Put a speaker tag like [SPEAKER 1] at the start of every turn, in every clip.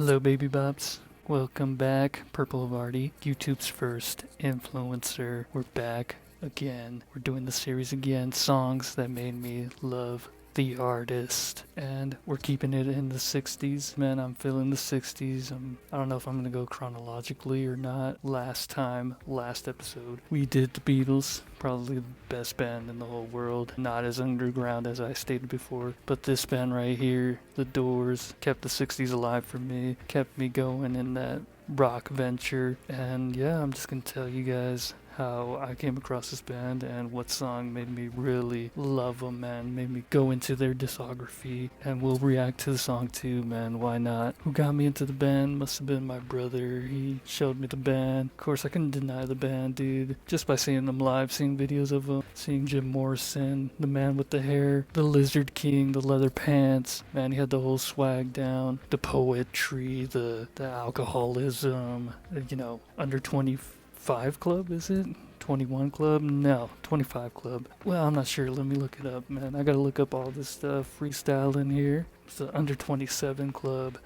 [SPEAKER 1] Hello, baby bops. Welcome back. Purple Vardy, YouTube's first influencer. We're back again. We're doing the series again. Songs that made me love the artist. And we're keeping it in the 60s. Man, I'm feeling the 60s. I don't know if I'm going to go chronologically or not. Last episode, we did the Beatles. Probably the best band in the whole world. Not as underground as I stated before. But this band right here, The Doors, kept the 60s alive for me. Kept me going in that rock venture. And yeah, I'm just going to tell you guys how I came across this band and what song made me really love them, man. Made me go into their discography, and we'll react to the song too, man. Why not? Who got me into the band must have been my brother. He showed me the band. Of course, I couldn't deny the band, dude. Just by seeing them live, seeing videos of them, seeing Jim Morrison, the man with the hair, the Lizard King, the leather pants. Man, he had the whole swag down. The poetry, the alcoholism, under 25 Club, is it? 21 Club? No, 25 Club. Well, I'm not sure. Let me look it up, man. I gotta look up all this stuff. Freestyling here. It's the under 27 Club.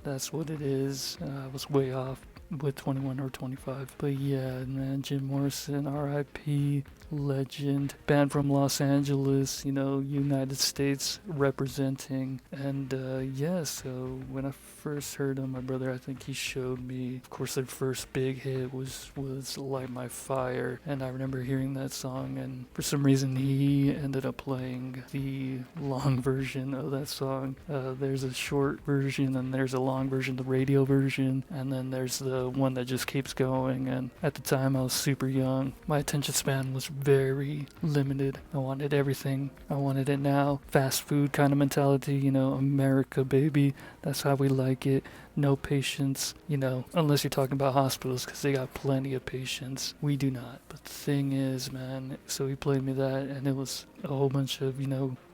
[SPEAKER 1] That's what it is. I was way off with 21 or 25. But yeah, man, Jim Morrison, RIP, legend. Band from Los Angeles, United States representing. And yeah, so when I first heard them, my brother, I think he showed me. Of course, their first big hit was Light My Fire. And I remember hearing that song, and for some reason, he ended up playing the long version of that song. There's a short version, and there's a long version, the radio version, and then there's the one that just keeps going. And at the time, I was super young. My attention span was very limited. I wanted everything. I wanted it now. Fast food kind of mentality, America, baby. That's how we like it. No patience, unless you're talking about hospitals, because they got plenty of patience. We do not. But the thing is, man, so he played me that, and it was a whole bunch of,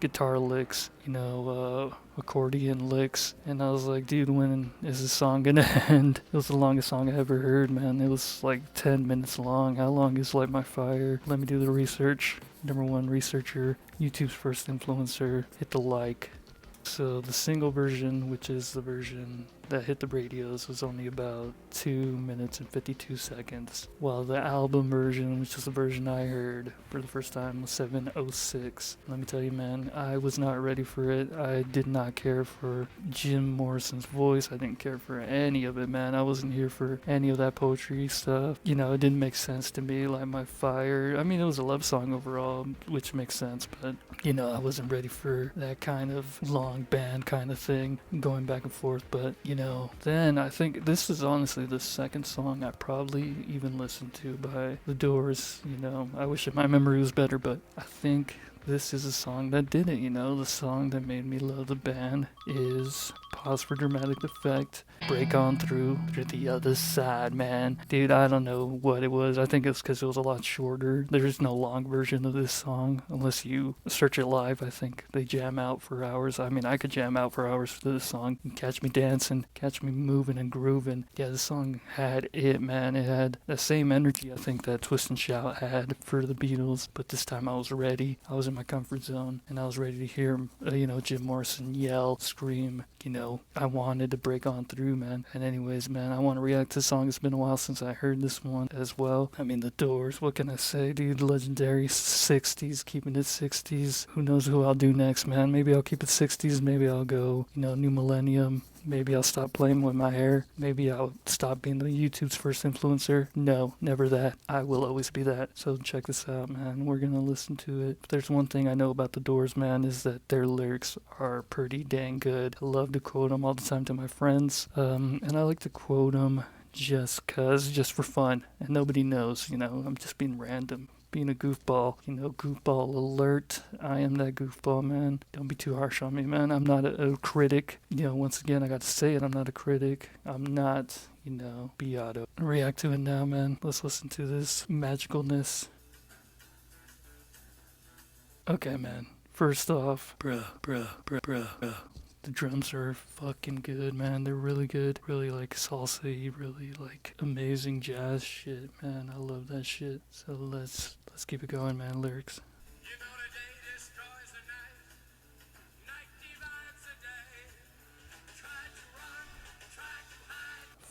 [SPEAKER 1] guitar licks, accordion licks. And I was like, dude, when is this song gonna end? It was the longest song I ever heard, man. It was like 10 minutes long. How long is Light My Fire? Let me do the research. Number one researcher, YouTube's first influencer, hit the like. So the single version, which is the version that hit the radios, was only about 2 minutes and 52 seconds, while the album version, which is the version I heard for the first time, was 7:06. Let me tell you, man, I was not ready for it. I did not care for Jim Morrison's voice. I didn't care for any of it, man. I wasn't here for any of that poetry stuff. It didn't make sense to me. Light My Fire, I mean, it was a love song overall, which makes sense, but I wasn't ready for that kind of long band kind of thing, going back and forth. But then I think this is honestly the second song I probably even listened to by The Doors. I wish my memory was better, but I think this is a song that did it. The song that made me love the band is, pause for dramatic effect, Break On Through to the Other Side, man. Dude, I don't know what it was. I think it's because it was a lot shorter. There's no long version of this song unless you search it live. I think they jam out for hours. I mean, I could jam out for hours for this song. Catch me dancing, catch me moving and grooving. Yeah, the song had it, man. It had the same energy I think that Twist and Shout had for the Beatles, but this time I was ready. I was in my comfort zone, and I was ready to hear, Jim Morrison yell, scream. I wanted to break on through, man. And anyways, man, I want to react to the song. It's been a while since I heard this one as well. I mean, The Doors, what can I say, dude? Legendary 60s, keeping it 60s. Who knows who I'll do next, man? Maybe I'll keep it 60s. Maybe I'll go, new millennium. Maybe I'll stop playing with my hair. Maybe I'll stop being the YouTube's first influencer. No, never that. I will always be that. So check this out, man. We're gonna listen to it. If there's one thing I know about the Doors, man, is that their lyrics are pretty dang good. I love to quote them all the time to my friends. And I like to quote them just for fun. And nobody knows, I'm just being random. Being a goofball, goofball alert. I am that goofball, man. Don't be too harsh on me, man. I'm not a critic. Once again, I got to say it. I'm not a critic. I'm not, Beato. React to it now, man. Let's listen to this magicalness. Okay, man. First off, bruh. The drums are fucking good, man. They're really good. Really like salsa, really like amazing jazz shit, man. I love that shit. So let's keep it going, man. Lyrics. You know the day destroys the night. Night divides the day. Try to run, try to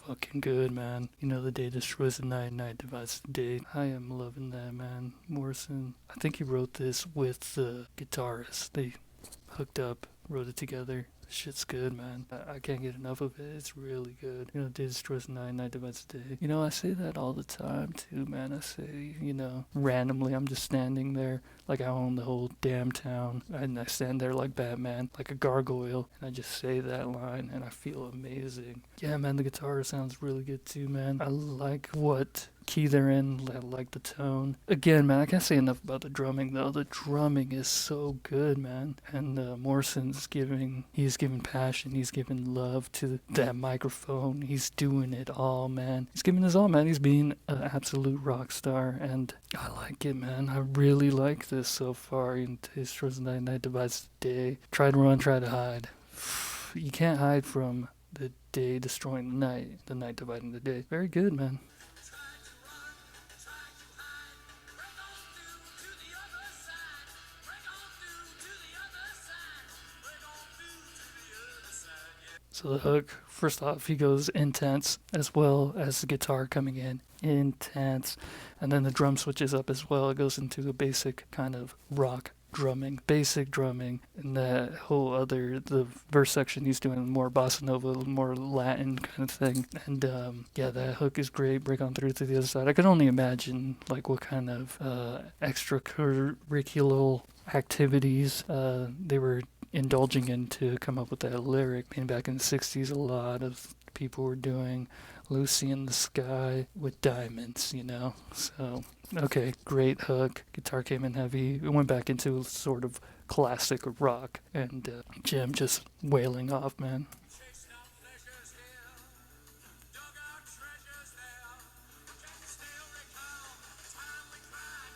[SPEAKER 1] fucking good, man. You know, the day destroys the night, night divides the day. I am loving that, man. Morrison, I think he wrote this with the guitarist. They hooked up, wrote it together. Shit's good, man. I can't get enough of it. It's really good. You know, day destroys the night, night divides the day. You know, I say that all the time, too, man. I say, you know, randomly, I'm just standing there like I own the whole damn town. And I stand there like Batman, like a gargoyle. And I just say that line, and I feel amazing. Yeah, man, the guitar sounds really good, too, man. I like what key they're in, I like the tone. Again, man, I can't say enough about the drumming though. The drumming is so good, man. And he's giving passion, he's giving love to that microphone. He's doing it all, man. He's giving his all, man. He's being an absolute rock star, and I like it, man. I really like this so far. Taste Towards the Night, Night Divides the Day. Try to run, try to hide. You can't hide from the day destroying the night dividing the day. Very good, man. So the hook, first off, he goes intense as well as the guitar coming in. Intense. And then the drum switches up as well. It goes into a basic kind of rock drumming, basic drumming. And the verse section, he's doing more bossa nova, more Latin kind of thing. And yeah, that hook is great. Break on through to the other side. I can only imagine like what kind of extracurricular activities they were indulging in to come up with that lyric. I mean, back in the 60s, a lot of people were doing Lucy in the Sky with diamonds, you know? So, okay, great hook. Guitar came in heavy. It went back into sort of classic rock, and Jim just wailing off, man.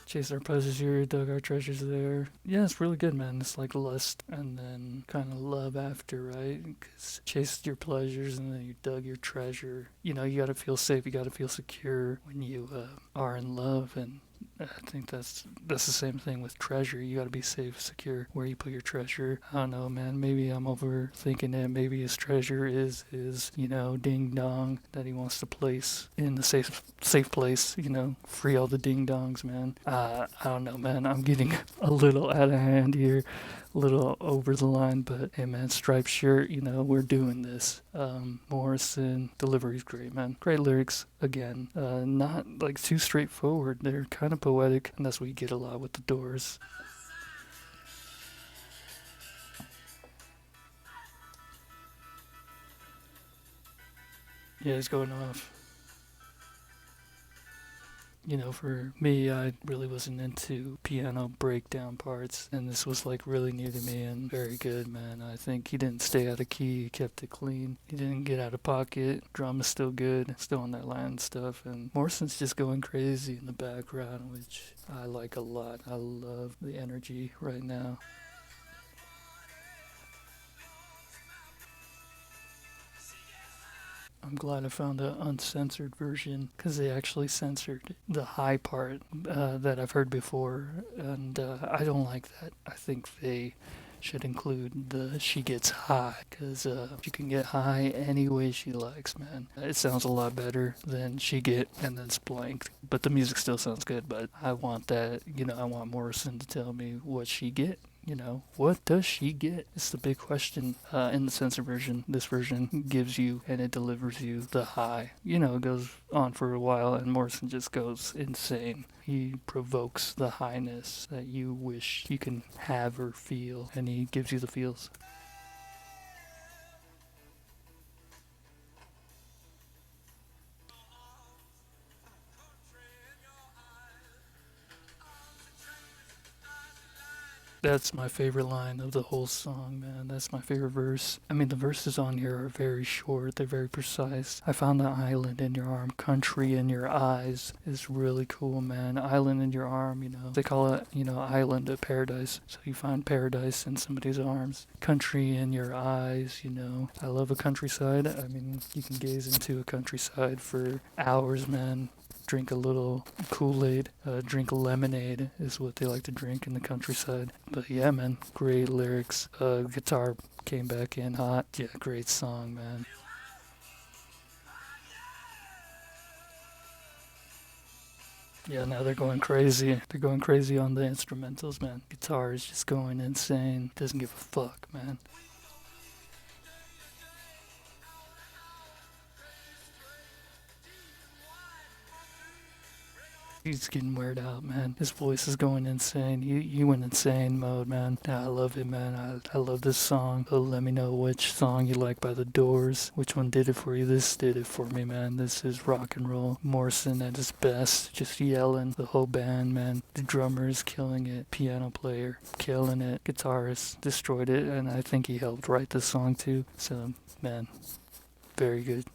[SPEAKER 1] Chase our pleasures here, dug our treasures there. Yeah, it's really good, man. It's like lust and then kind of love after, right? Because chased your pleasures and then you dug your treasure. You know, you got to feel safe. You got to feel secure when you are in love, and I think that's the same thing with treasure. You gotta be safe, secure where you put your treasure. I don't know, man. Maybe I'm overthinking it. Maybe his treasure is his, ding dong that he wants to place in the safe place. Free all the ding dongs, man. I don't know, man. I'm getting a little out of hand here, a little over the line, but hey, man, striped shirt. We're doing this. Morrison delivery's great, man. Great lyrics again. Not like too straightforward. They're kind of poetic, and that's what you get a lot with the Doors. Yeah, he's going off. For me, I really wasn't into piano breakdown parts, and this was like really new to me and very good, man. I think he didn't stay out of key, he kept it clean. He didn't get out of pocket. Drum is still good, still on that line stuff, and Morrison's just going crazy in the background, which I like a lot. I love the energy right now. I'm glad I found the uncensored version because they actually censored the high part that I've heard before, and I don't like that. I think they should include the she gets high because she can get high any way she likes, man. It sounds a lot better than she get and then it's blank, but the music still sounds good. But I want that, I want Morrison to tell me what she get. What does she get? It's the big question in the censor version. This version gives you and it delivers you the high. It goes on for a while and Morrison just goes insane. He provokes the highness that you wish you can have or feel, and he gives you the feels. That's my favorite line of the whole song, man. That's my favorite verse. I mean, the verses on here are very short. They're very precise. I found the island in your arm, country in your eyes is really cool, man. Island in your arm, they call it, island of paradise. So you find paradise in somebody's arms. Country in your eyes, I love a countryside. I mean, you can gaze into a countryside for hours, man. Drink a little Kool-Aid, drink lemonade is what they like to drink in the countryside. But yeah, man, great lyrics. Guitar came back in hot. Yeah, great song, man. Yeah, now they're going crazy. They're going crazy on the instrumentals, man. Guitar is just going insane. Doesn't give a fuck, man. He's getting weird out, man. His voice is going insane. He went insane mode, man. Yeah, I love it, man. I love this song. So let me know which song you like by The Doors. Which one did it for you? This did it for me, man. This is rock and roll. Morrison at his best. Just yelling. The whole band, man. The drummer is killing it. Piano player, killing it. Guitarist, destroyed it. And I think he helped write the song too. So, man, very good.